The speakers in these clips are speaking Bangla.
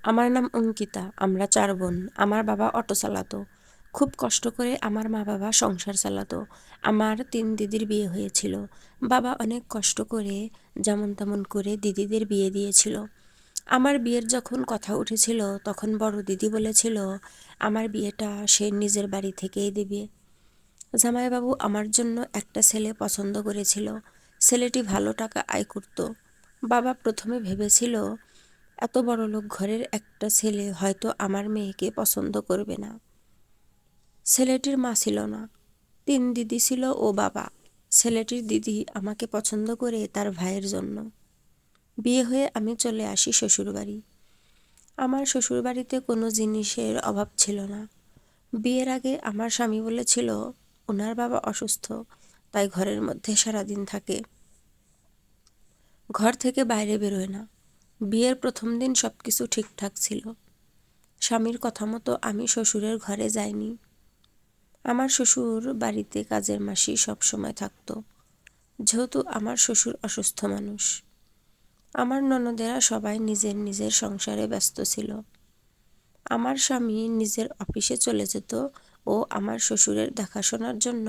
আমার নাম অঙ্কিতা। আমরা 4 বোন। আমার বাবা অটো চালাতো। খুব কষ্ট করে আমার মা বাবা সংসার চালাতো। আমার 3 দিদির বিয়ে হয়েছিল। বাবা অনেক কষ্ট করে যেমন তেমন করে দিদিদের বিয়ে দিয়েছিল। আমার বিয়ের যখন কথা উঠেছিল তখন বড় দিদি বলেছিল আমার বিয়েটা সে নিজের বাড়ি থেকেই দিবে। জামাইবাবু আমার জন্য একটা ছেলে পছন্দ করেছিল। ছেলেটি ভালো টাকা আয় করত। বাবা প্রথমে ভেবেছিল এত বড়লোক ঘরের একটা ছেলে হয়তো আমার মেয়েকে পছন্দ করবে না। ছেলেটির মা ছিল না, 3 দিদি ছিল ও বাবা। ছেলেটির দিদি আমাকে পছন্দ করে তার ভাইয়ের জন্য। বিয়ে হয়ে আমি চলে আসি শ্বশুরবাড়ি। আমার শ্বশুরবাড়িতে কোনো জিনিসের অভাব ছিল না। বিয়ের আগে আমার স্বামী বলেছিল ওনার বাবা অসুস্থ, তাই ঘরের মধ্যে সারাদিন থাকে, ঘর থেকে বাইরে বেরোয় না। বিয়ের প্রথম দিন সবকিছু ঠিকঠাক ছিল। স্বামীর কথা মতো আমি শ্বশুরের ঘরে যাইনি। আমার শ্বশুর বাড়িতে কাজের মাসি সবসময় থাকতো, যেহেতু আমার শ্বশুর অসুস্থ মানুষ। আমার ননদেরা সবাই নিজের নিজের সংসারে ব্যস্ত ছিল। আমার স্বামী নিজের অফিসে চলে যেত ও আমার শ্বশুরের দেখাশোনার জন্য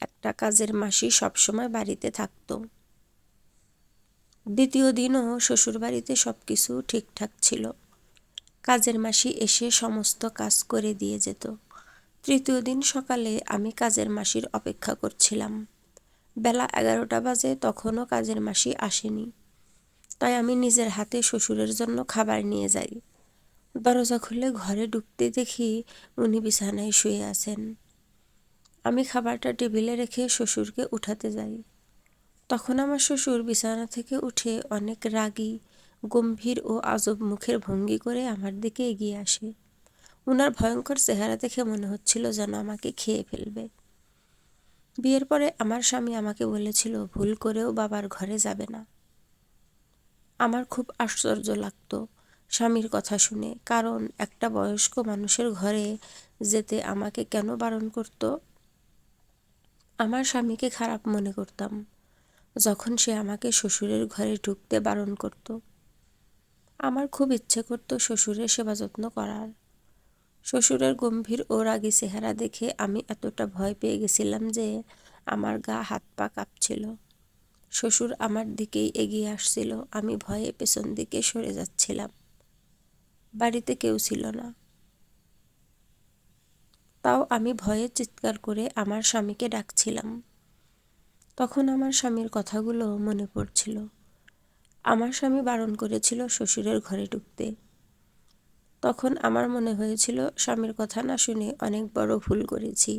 একটা কাজের মাসি সবসময় বাড়িতে থাকতো। দ্বিতীয় দিনও শ্বশুরবাড়িতে সবকিছু ঠিকঠাক ছিল। কাজের মাসি এসে সমস্ত কাজ করে দিয়ে যেত। তৃতীয় দিন সকালে আমি কাজের মাসির অপেক্ষা করছিলাম। বেলা 11টা বাজে, তখনও কাজের মাসি আসেনি। তাই আমি নিজের হাতে শ্বশুরের জন্য খাবার নিয়ে যাই। দরজা খুলে ঘরে ঢুকতে দেখি উনি বিছানায় শুয়ে আছেন। আমি খাবারটা টেবিলে রেখে শ্বশুরকে উঠাতে যাই। তখন আমার শ্বশুর বিছানা থেকে উঠে অনেক রাগী, গম্ভীর ও আজব মুখের ভঙ্গি করে আমার দিকে এগিয়ে আসে। উনার ভয়ঙ্কর চেহারা দেখে মনে হচ্ছিল যেন আমাকে খেয়ে ফেলবে। বিয়ের পরে আমার স্বামী আমাকে বলেছিল ভুল করেও বাবার ঘরে যাবে না। আমার খুব আশ্চর্য লাগতো স্বামীর কথা শুনে, কারণ একটা বয়স্ক মানুষের ঘরে যেতে আমাকে কেন বারণ করতো। আমার স্বামীকে খারাপ মনে করতাম যখন সে আমাকে শ্বশুরের ঘরে ঢুকতে বারণ করত। আমার খুব ইচ্ছে করত শ্বশুরের সেবা যত্ন করার। শ্বশুরের গম্ভীর ও রাগী চেহারা দেখে আমি এতটা ভয় পেয়ে গেছিলাম যে আমার গা হাত পা কাঁপছিল। শ্বশুর আমার দিকেই এগিয়ে আসছিল, আমি ভয়ে পেছন দিকে সরে যাচ্ছিলাম। বাড়িতে কেউ ছিল না, তাও আমি ভয়ে চিৎকার করে আমার স্বামীকে ডাকছিলাম। তখন আমার স্বামীর কথাগুলো মনে পড়ছিল। আমার স্বামী বারণ করেছিল শ্বশুরের ঘরে ঢুকতে। তখন আমার মনে হয়েছিল স্বামীর কথা না শুনে অনেক বড় ভুল করেছি।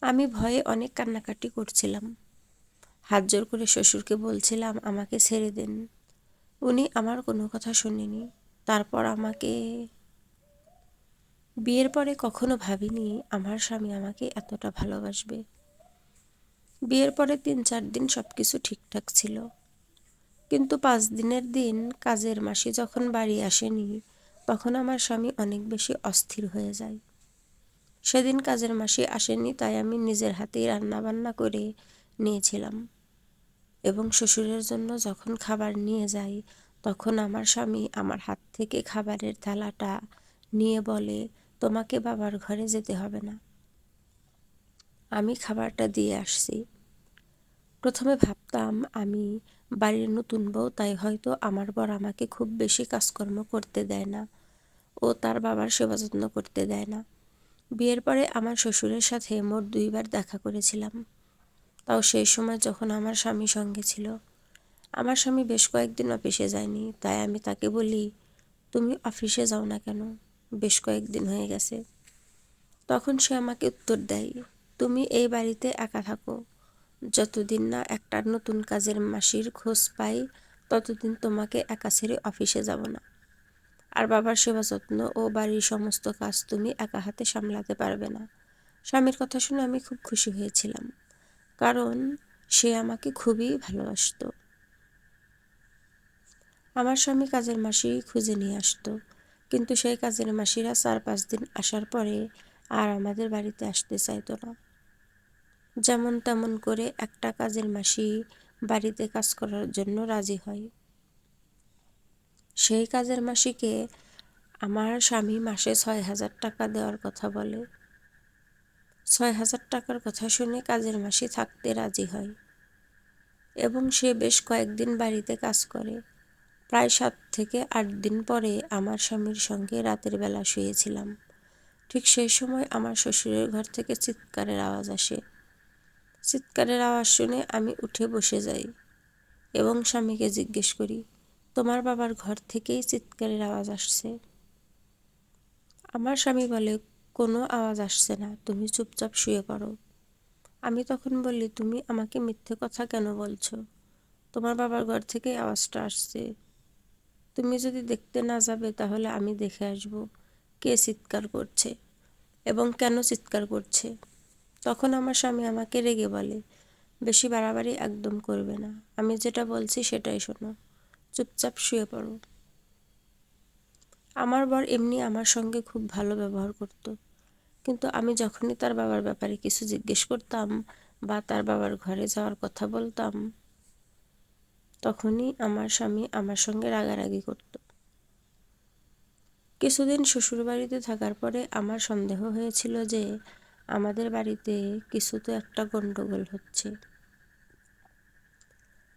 আমি ভয়ে অনেক কান্নাকাটি করছিলাম। হাত জোর করে শ্বশুরকে বলছিলাম আমাকে ছেড়ে দেন। উনি আমার কোনো কথা শোনেনি। তারপর আমাকে বিয়ের পরে কখনো ভাবিনি আমার স্বামী আমাকে এতটা ভালোবাসবে। বিয়ের পরে 3-4 দিন সবকিছু ঠিকঠাক ছিল, কিন্তু 5 দিনের দিন কাজের মাসি যখন বাড়ি আসেনি তখন আমার স্বামী অনেক বেশি অস্থির হয়ে যায়। সেদিন কাজের মাসি আসেনি, তাই আমি নিজের হাতেই রান্না বান্না করে নিয়েছিলাম এবং শ্বশুরের জন্য যখন খাবার নিয়ে যাই তখন আমার স্বামী আমার হাত থেকে খাবারের থালাটা নিয়ে বলে তোমাকে বাবার ঘরে যেতে হবে না, আমি খাবারটা দিয়ে আসছি। প্রথমে ভাবতাম আমি বাড়ির নতুন বউ, তাই হয়তো আমার বর আমাকে খুব বেশি কাজকর্ম করতে দেয় না ও তার বাবার সেবা যত্ন করতে দেয় না। বিয়ের পরে আমার শ্বশুরের সাথে মোট 2 বার দেখা করেছিলাম, তাও সেই সময় যখন আমার স্বামী সঙ্গে ছিল। আমার স্বামী বেশ কয়েকদিন অফিসে যায়নি, তাই আমি তাকে বলি তুমি অফিসে যাও না কেন, বেশ কয়েকদিন হয়ে গেছে। তখন সে আমাকে উত্তর দেয় তুমি এই বাড়িতে একা থাকো, যতদিন না একটা নতুন কাজের মাসির খোঁজ পাই ততদিন তোমাকে একা ছেড়ে অফিসে যাব না। আর বাবার সেবা যত্ন ও বাড়ির সমস্ত কাজ তুমি একা হাতে সামলাতে পারবে না। স্বামীর কথা শুনে আমি খুব খুশি হয়েছিলাম, কারণ সে আমাকে খুবই ভালোবাসতো। আমার স্বামী কাজের মাসি খুঁজে নিয়ে আসতো, কিন্তু সেই কাজের মাসিরা 4-5 দিন আসার পরে আর আমাদের বাড়িতে আসতে চাইতো না। যেমন তেমন করে একটা কাজের মাসি বাড়িতে কাজ করার জন্য রাজি হয়। সেই কাজের মাসিকে আমার স্বামী মাসে ৬,০০০ টাকা দেওয়ার কথা বলে। ৬,০০০ টাকার কথা শুনে কাজের মাসি থাকতে রাজি হয় এবং সে বেশ কয়েকদিন বাড়িতে কাজ করে। প্রায় ৭ থেকে ৮ দিন পরে আমার স্বামীর সঙ্গে রাতের বেলা শুয়েছিলাম। ঠিক সেই সময় আমার শ্বশুরের ঘর থেকে চিৎকারের আওয়াজ আসে। চিৎকারের আওয়াজ শুনে আমি উঠে বসে যাই এবং স্বামীকে জিজ্ঞেস করি, তোমার বাবার ঘর থেকেই চিৎকারের আওয়াজ আসছে? আমার স্বামী বলে, কোনো আওয়াজ আসছে না, তুমি চুপচাপ শুয়ে পড়ো। আমি তখন বললি, তুমি আমাকে মিথ্যে কথা কেন বলছো? তোমার বাবার ঘর থেকেই আওয়াজটা আসছে। তুমি যদি দেখতে না যাবে তাহলে আমি দেখে আসব কে চিৎকার করছে এবং কেন চিৎকার করছে। তখন আমার স্বামী আমাকে রেগে বলে, বেশি বাড়াবাড়ি একদম করবে না, আমি যেটা বলছি সেটাই শোনো, চুপচাপ শুয়ে পড়ো। আমার বর এমনি আমার সঙ্গে খুব ভালো ব্যবহার করত, কিন্তু আমি যখনই তার বাবার ব্যাপারে কিছু জিজ্ঞেস করতাম বা তার বাবার ঘরে যাওয়ার কথা বলতাম, তখনই আমার স্বামী আমার সঙ্গে রাগারাগি করত। কিছুদিন শ্বশুরবাড়িতে থাকার পরে আমার সন্দেহ হয়েছিল যে আমাদের বাড়িতে কিছু তো একটা গন্ডগোল হচ্ছে।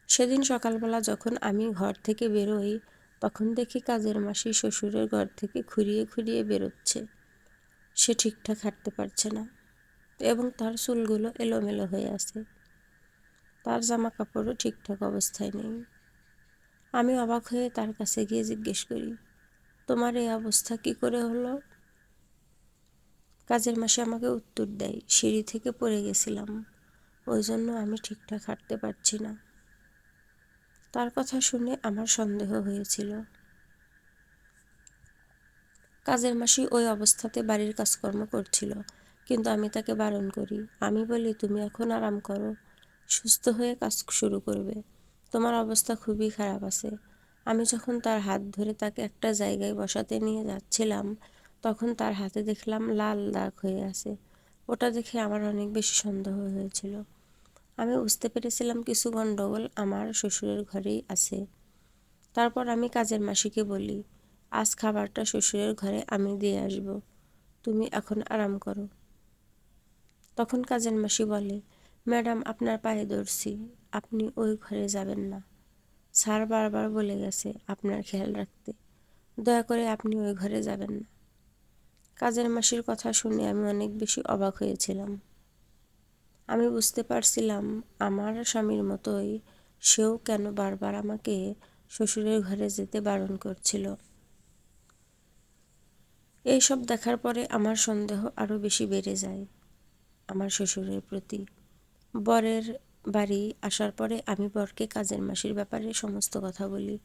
সেদিন সকালবেলা যখন আমি ঘর থেকে বেরোই, তখন দেখি কাজের মাসি শ্বশুরের ঘর থেকে খুঁড়িয়ে খুঁড়িয়ে বেরোচ্ছে। সে ঠিকঠাক হাঁটতে পারছে না এবং তার চুলগুলো এলোমেলো হয়ে আছে। তার জামা কাপড়ও ঠিকঠাক অবস্থায় নেই। আমি অবাক হয়ে তার কাছে গিয়ে জিজ্ঞেস করি, তোমার এই অবস্থা কি করে হলো? কাজের মাসি আমাকে উত্তর দেয়, সিঁড়ি থেকে পড়ে গেছিলাম, ওই জন্য আমি ঠিকঠাক হাঁটতে পারছি না। তার কথা শুনে আমার সন্দেহ হয়েছিল। কাজের মাসি ওই অবস্থাতে বাড়ির কাজকর্ম করছিল, কিন্তু আমি তাকে বারণ করি। আমি বলি, তুমি এখন আরাম করো, সুস্থ হয়ে কাজ শুরু করবে, তোমার অবস্থা খুবই খারাপ আছে। আমি যখন তার হাত ধরে তাকে একটা জায়গায় বসাতে নিয়ে যাচ্ছিলাম, তখন তার হাতে দেখলাম লাল দাগ হয়ে আছে। ওটা দেখে আমার অনেক বেশি সন্দেহ হয়েছিল। আমি বুঝতে পেরেছিলাম কিছু গন্ডগোল আমার শ্বশুরের ঘরেই আছে। তারপর আমি কাজের মাসিকে বলি, আজ খাবারটা শ্বশুরের ঘরে আমি দিয়ে আসব, তুমি এখন আরাম করো। তখন কাজের মাসি বলে, ম্যাডাম আপনার পায়ে ধরছি, আপনি ওই ঘরে যাবেন না, স্যার বারবার বলে গেছে আপনার খেয়াল রাখতে, দয়া করে আপনি ওই ঘরে যাবেন না। কাজের মাসির কথা শুনে আমি অনেক বেশি অবাক হয়েছিলাম। আমি বুঝতে পারছিলাম আমার স্বামীর মতোই সেও কেন বারবার আমাকে শ্বশুরের ঘরে যেতে বারণ করছিল। এইসব দেখার পরে আমার সন্দেহ আরও বেশি বেড়ে যায় আমার শ্বশুরের প্রতি। বরের বাড়ি আসার পরে আমি বরকে কাজের মাসির ব্যাপারে সমস্ত কথা বলি।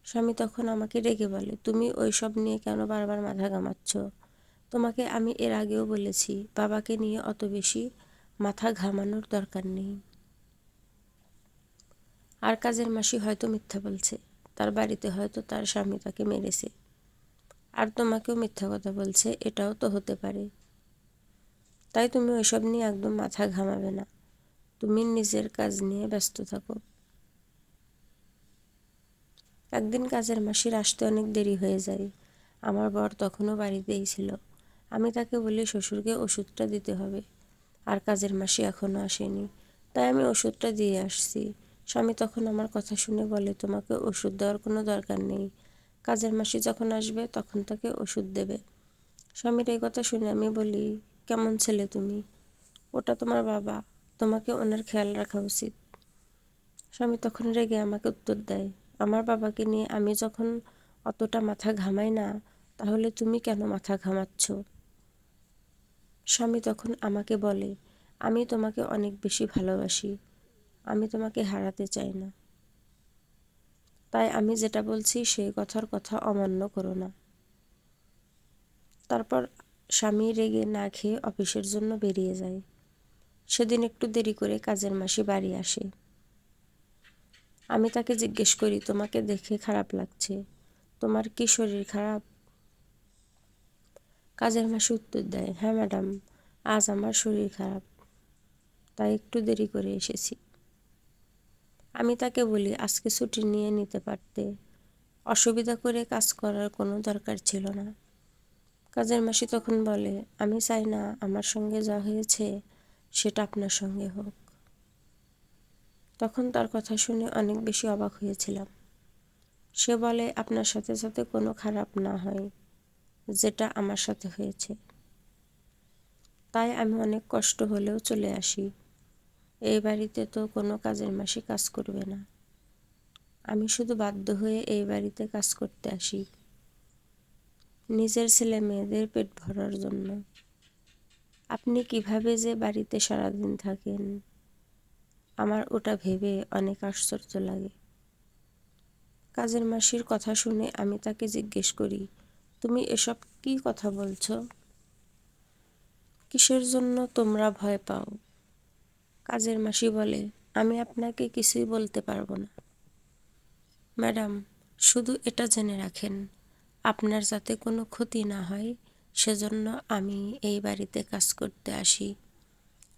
স্বামী তখন আমাকে রেগে বলে, তুমি ওই সব নিয়ে কেন বারবার মাথা ঘামাচ্ছ? তোমাকে আমি এর আগেও বলেছি বাবাকে নিয়ে অত বেশি মাথা ঘামানোর দরকার নেই। আর কাজের মাসি হয়তো মিথ্যা বলছে, তার বাড়িতে হয়তো তার স্বামী তাকে মেরেছে, আর তোমাকেও মিথ্যা কথা বলছে, এটাও তো হতে পারে। তাই তুমি ওইসব নিয়ে একদম মাথা ঘামাবে না, তুমি নিজের কাজ নিয়ে ব্যস্ত থাকো। একদিন কাজের মাসির আসতে অনেক দেরি হয়ে যায়। আমার বর তখনও বাড়িতেই ছিল। আমি তাকে বলি শ্বশুরকে ওষুধটা দিতে হবে, আর কাজের মাসি এখনও আসেনি, তাই আমি ওষুধটা দিয়ে আসছি। স্বামী তখন আমার কথা শুনে বলে, তোমাকে ওষুধ দেওয়ার কোনো দরকার নেই, কাজের মাসি যখন আসবে তখন তাকে ওষুধ দেবে। স্বামীর এই কথা শুনে আমি বলি, কেমন ছেলে তুমি, ওটা তোমার বাবা, তোমাকে ওনার খেয়াল রাখা উচিত। স্বামী তখন রেগে আমাকে উত্তর দেয়, আমার বাবাকে নিয়ে আমি যখন অতটা মাথা ঘামাই না, তাহলে তুমি কেন মাথা ঘামাচ্ছ? স্বামী তখন আমাকে বলে, আমি তোমাকে অনেক বেশি ভালোবাসি, আমি তোমাকে হারাতে চাই না, তাই আমি যেটা বলছি সেই কথার কথা অমান্য করো না। তারপর স্বামী রেগে না খেয়ে অফিসের জন্য বেরিয়ে যায়। সেদিন একটু দেরি করে কাজের মাসি বাড়ি আসে। আমি তাকে জিজ্ঞেস করি, তোমাকে দেখে খারাপ লাগছে, তোমার কি শরীর খারাপ? কাজের মাসি উত্তর দেয়, হ্যাঁ ম্যাডাম, আজ আমার শরীর খারাপ, তাই একটু দেরি করে এসেছি। আমি তাকে বলি, আজকে ছুটি নিয়ে নিতে পারতে, অসুবিধা করে কাজ করার কোনো দরকার ছিল না। কাজের মাসি তখন বলে, আমি চাই না আমার সঙ্গে যা হয়েছে সেটা আপনার সঙ্গে হোক। তখন তার কথা শুনে অনেক বেশি অবাক হয়েছিলাম। সে বলে, আপনার সাথে যাতে কোনো খারাপ না হয় যেটা আমার সাথে হয়েছে। তাই আমি অনেক কষ্ট হলেও চলে আসি। এই বাড়িতে তো কোনো কাজের মাসি কাজ করবে না। আমি শুধু বাধ্য হয়ে এই বাড়িতে কাজ করতে আসি, নিজের ছেলে মেয়েদের পেট ভরার জন্য। আপনি কিভাবে যে বাড়িতে সারাদিন থাকেন, আমার ওটা ভেবে অনেক আশ্চর্য লাগে। কাজের মাসির কথা শুনে আমি তাকে জিজ্ঞেস করি, তুমি এসব কি কথা বলছো? কিসের জন্য তোমরা ভয় পাও? কাজের মাসি বলে, আমি আপনাকে কিছুই বলতে পারবো না ম্যাডাম, শুধু এটা জেনে রাখেন, আপনার যাতে কোনো ক্ষতি না হয় সেজন্য আমি এই বাড়িতে কাজ করতে আসি।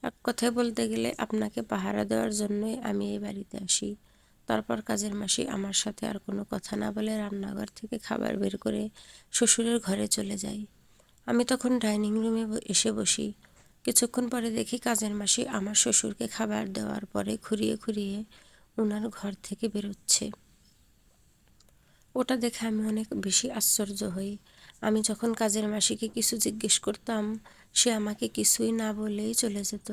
এক কথায় বলতে গেলে আপনাকে পাহারা দেওয়ার জন্যই আমি এই বাড়িতে আসি। তারপর কাজের মাসি আমার সাথে আর কোনো কথা না বলে রান্নাঘর থেকে খাবার বের করে শ্বশুরের ঘরে চলে যায়। আমি তখন ডাইনিং রুমে এসে বসি। কিছুক্ষণ পরে দেখি কাজের মাসি আমার শ্বশুরকে খাবার দেওয়ার পরে খুঁড়িয়ে খুঁড়িয়ে ওনার ঘর থেকে বেরোচ্ছে। ওটা দেখে আমি অনেক বেশি আশ্চর্য হই। আমি যখন কাজের মাসিকে কিছু জিজ্ঞেস করতাম, সে আমাকে কিছুই না বলেই চলে যেত।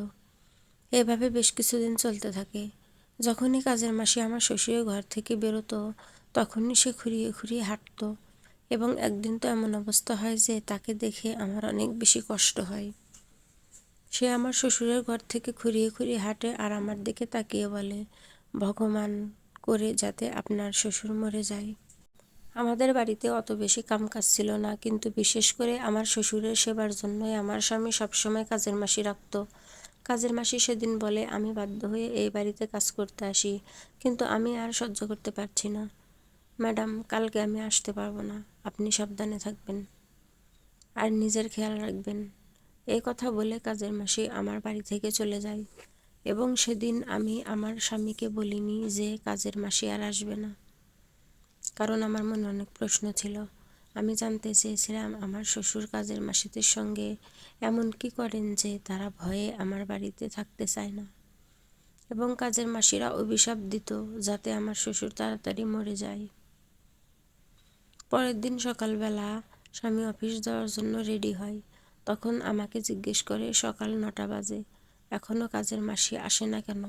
এভাবে বেশ কিছুদিন চলতে থাকে। যখনই কাজের মাসি আমার শ্বশুরের ঘর থেকে বেরোতো, তখনই সে খুঁড়িয়ে খুঁড়িয়ে হাঁটতো। এবং একদিন তো এমন অবস্থা হয় যে তাকে দেখে আমার অনেক বেশি কষ্ট হয়। সে আমার শ্বশুরের ঘর থেকে খুঁড়িয়ে খুঁড়িয়ে হাঁটে আর আমার দিকে তাকিয়ে বলে, ভগবান করে যাতে আপনার শ্বশুর মরে যায়। আমাদের বাড়িতে অত বেশি কামকাজ ছিল না, কিন্তু বিশেষ করে আমার শ্বশুরের সেবার জন্যই আমার স্বামী সবসময় কাজের মাসি রাখত। কাজের মাসি সেদিন বলে, আমি বাধ্য হয়ে এই বাড়িতে কাজ করতে আসি, কিন্তু আমি আর সহ্য করতে পারছি না। ম্যাডাম, কালকে আমি আসতে পারবো না, আপনি সাবধানে থাকবেন আর নিজের খেয়াল রাখবেন। এই কথা বলে কাজের মাসি আমার বাড়ি থেকে চলে যায়। এবং সেদিন আমি আমার স্বামীকে বলিনি যে কাজের মাসি আর আসবে না, কারণ আমার মনে অনেক প্রশ্ন ছিল। আমি জানতে চেয়েছিলাম আমার শ্বশুর কাজের মাসিদের সঙ্গে এমন কি করেন যে তারা ভয়ে আমার বাড়িতে থাকতে চায় না। এবং কাজের মাসিরা অভিশাপ দিত যাতে আমার শ্বশুর তাড়াতাড়ি মরে যায়। পরের দিন সকালবেলা স্বামী অফিস যাওয়ার জন্য রেডি হয়। তখন আমাকে জিজ্ঞেস করে, সকাল 9টা বাজে, এখনও কাজের মাসি আসে না কেন?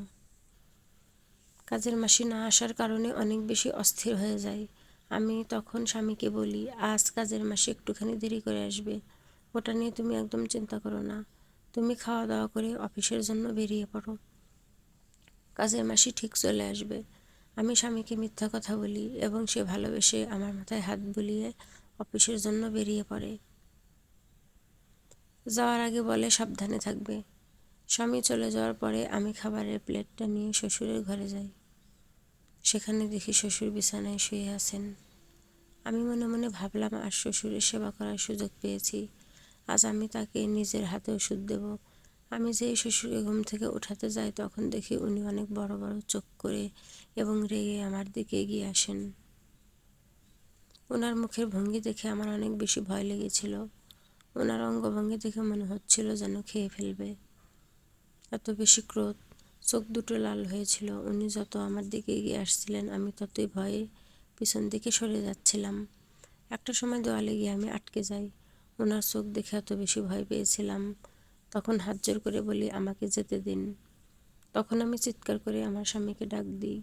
কাজের মাসি না আসার কারণে অনেক বেশি অস্থির হয়ে যায়। আমি তখন স্বামীকে বলি, আজ কাজের মাসি একটুখানি দেরি করে আসবে, ওটা নিয়ে তুমি একদম চিন্তা করো না। তুমি খাওয়া দাওয়া করে অফিসের জন্য বেরিয়ে পড়ো, কাজের মাসি ঠিক চলে আসবে। আমি স্বামীকে মিথ্যা কথা বলি এবং সে ভালোবেসে আমার মাথায় হাত বুলিয়ে অফিসের জন্য বেরিয়ে পড়ে। যাওয়ার আগে বলে, সাবধানে থাকবে। স্বামী চলে যাওয়ার পরে আমি খাবারের প্লেটটা নিয়ে শ্বশুরের ঘরে যাই। সেখানে দেখি শ্বশুর বিছানায় শুয়ে আছেন। আমি মনে মনে ভাবলাম, আজ শ্বশুরের সেবা করার সুযোগ পেয়েছি, আজ আমি তাকে নিজের হাতে ওষুধ দেব। আমি যেই শ্বশুরকে ঘুম থেকে উঠাতে যাই, তখন দেখি উনি অনেক বড় বড় চোখ করে এবং রেগে আমার দিকে এগিয়ে আসেন। ওনার মুখের ভঙ্গি দেখে আমার অনেক বেশি ভয় লেগেছিল। ওনার অঙ্গভঙ্গি দেখে মনে হচ্ছিল যেন খেয়ে ফেলবে, এত বেশি ক্রোধ। চোখ দুটো লাল হয়েছিল। উনি যত আমার দিকে এগিয়ে আসছিলেন, আমি ততই ভয়ে পিছন দিকে সরে যাচ্ছিলাম। একটা সময় দেওয়ালে গিয়ে আমি আটকে যাই। ওনার চোখ দেখে এত বেশি ভয় পেয়েছিলাম। তখন হাত জোর করে বলি, আমাকে যেতে দিন। তখন আমি চিৎকার করে আমার স্বামীকে ডাক দিই।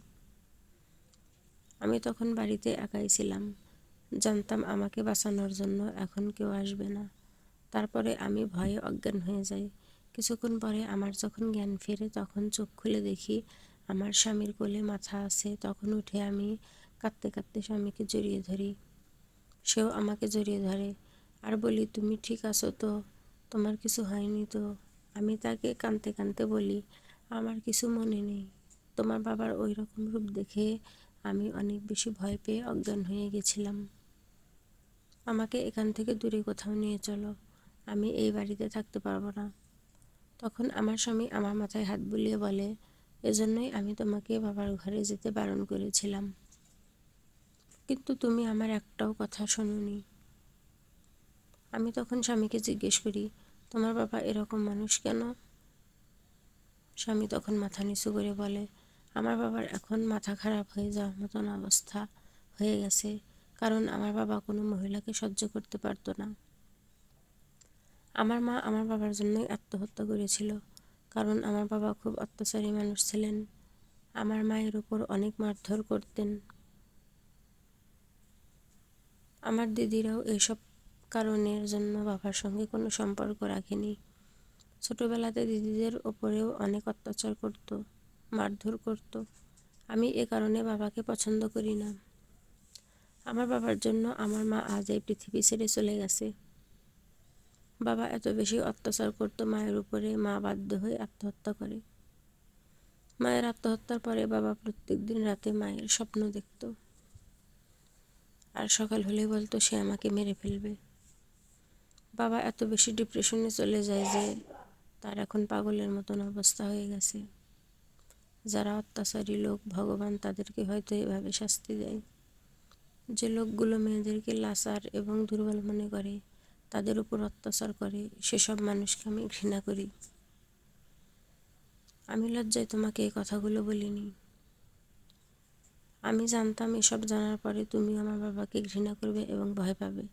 আমি তখন বাড়িতে একাই ছিলাম, জানতাম আমাকে বাঁচানোর জন্য এখন কেউ আসবে না। তারপরে আমি ভয়ে অজ্ঞান হয়ে যাই। কিছুক্ষণ পরে আমার যখন জ্ঞান ফেরে, তখন চোখ খুলে দেখি আমার স্বামীর কোলে মাথা আছে। তখন উঠে আমি কাঁদতে কাঁদতে স্বামীকে জড়িয়ে ধরি। সেও আমাকে জড়িয়ে ধরে আর বলি, তুমি ঠিক আছো তো? তোমার কিছু হয়নি তো? আমি তাকে কাঁদতে কাঁদতে বলি, আমার কিছু মনে নেই। তোমার বাবার ওই রকম রূপ দেখে আমি অনেক বেশি ভয় পেয়ে অজ্ঞান হয়ে গেছিলাম। আমাকে এখান থেকে দূরে কোথাও নিয়ে চলো, আমি এই বাড়িতে থাকতে পারবো না। তখন আমার স্বামী আমার মাথায় হাত বুলিয়ে বলে, এজন্যই আমি তোমাকে বাবার ঘরে যেতে বারণ করেছিলাম। কিন্তু তুমি আমার একটাও কথা শোনোনি। আমি তখন স্বামীকে জিজ্ঞেস করি, তোমার বাবা এরকম মানুষ কেন? স্বামী তখন মাথা নিচু করে বলে, আমার বাবার এখন মাথা খারাপ হয়ে যাওয়ার মতন অবস্থা হয়ে গেছে, কারণ আমার বাবা কোনো মহিলাকে সহ্য করতে পারতো না। আমার মা আমার বাবার জন্যই আত্মহত্যা করেছিল, কারণ আমার বাবা খুব অত্যাচারী মানুষ ছিলেন। আমার মায়ের উপর অনেক মারধর করতেন। আমার দিদিরাও এইসব কারণের জন্য বাবার সঙ্গে কোনো সম্পর্ক রাখেনি। ছোটবেলাতে দিদিদের ওপরেও অনেক অত্যাচার করত, মারধর করত। আমি এ কারণে বাবাকে পছন্দ করি না। আমার বাবার জন্য আমার মা আজ এই পৃথিবী ছেড়ে চলে গেছে। বাবা এত বেশি অত্যাচার করতো মায়ের উপরে, মা বাধ্য হয়ে আত্মহত্যা করে। মায়ের আত্মহত্যার পরে বাবা প্রত্যেকদিন রাতে মায়ের স্বপ্ন দেখত, আর সকাল হলেই বলতো সে আমাকে মেরে ফেলবে। বাবা এত বেশি ডিপ্রেশনে চলে যায় যে তার এখন পাগলের মতন অবস্থা হয়ে গেছে। যারা অত্যাচারী লোক, ভগবান তাদেরকে হয়তো এভাবে শাস্তি দেয়। যে লোকগুলো মেয়েদেরকে লাচার এবং দুর্বল মনে করে, তাদের উপর অত্যাচার করে, সেসব মানুষকে আমি ঘৃণা করি। আমি লজ্জায় তোমাকে এই কথাগুলো বলিনি। আমি জানতাম এসব জানার পরে তুমি আমার বাবাকে ঘৃণা করবে এবং ভয় পাবে।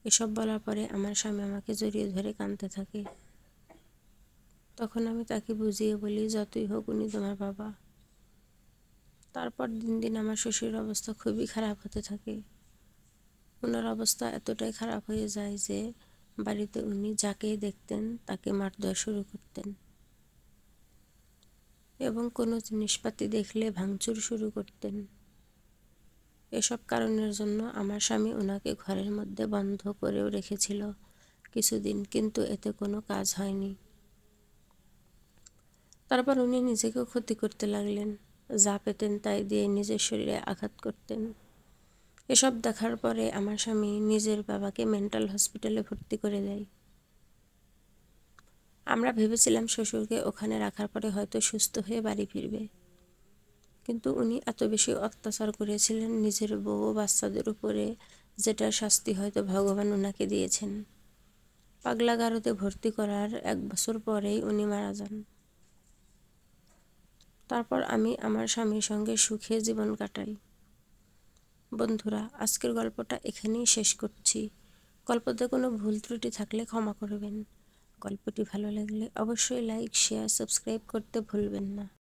এসব বলার পরে আমার স্বামী আমাকে জড়িয়ে ধরে কাঁদতে থাকে। তখন আমি তাকে বুঝিয়ে বলি, যতই হোক উনি তোমার বাবা। তারপর দিন দিন আমার শ্বশুরের অবস্থা খুবই খারাপ হতে থাকে। ওনার অবস্থা এতটাই খারাপ হয়ে যায় যে বাড়িতে উনি যাকেই দেখতেন তাকে মারধর শুরু করতেন, এবং কোনো জিনিসপাতি দেখলে ভাঙচুর শুরু করতেন। এসব কারণের জন্য আমার স্বামী ওনাকে ঘরের মধ্যে বন্ধ করেও রেখেছিল কিছুদিন, কিন্তু এতে কোনো কাজ হয়নি। তারপর উনি নিজেকেও ক্ষতি করতে লাগলেন, যা পেতেন তাই দিয়ে নিজের শরীরে আঘাত করতেন। এসব দেখার পরে আমার স্বামী নিজের বাবাকে মেন্টাল হসপিটালে ভর্তি করে দেয়। আমরা ভেবেছিলাম শ্বশুরকে ওখানে রাখার পরে হয়তো সুস্থ হয়ে বাড়ি ফিরবে, কিন্তু উনি এত বেশি অত্যাচার করেছিলেন নিজের বউ ও বাচ্চাদের উপরে, যেটার শাস্তি হয়তো ভগবান ওনাকে দিয়েছেন। পাগলাগারদে ভর্তি করার 1 বছর পরেই উনি মারা যান। তারপর আমি আমার স্বামীর সঙ্গে সুখে জীবন কাটাই। বন্ধুরা, আজকের গল্পটা এখানেই শেষ করছি। গল্পতে কোনো ভুল ত্রুটি থাকলে ক্ষমা করবেন। গল্পটি ভালো লাগলে অবশ্যই লাইক, শেয়ার, সাবস্ক্রাইব করতে ভুলবেন না।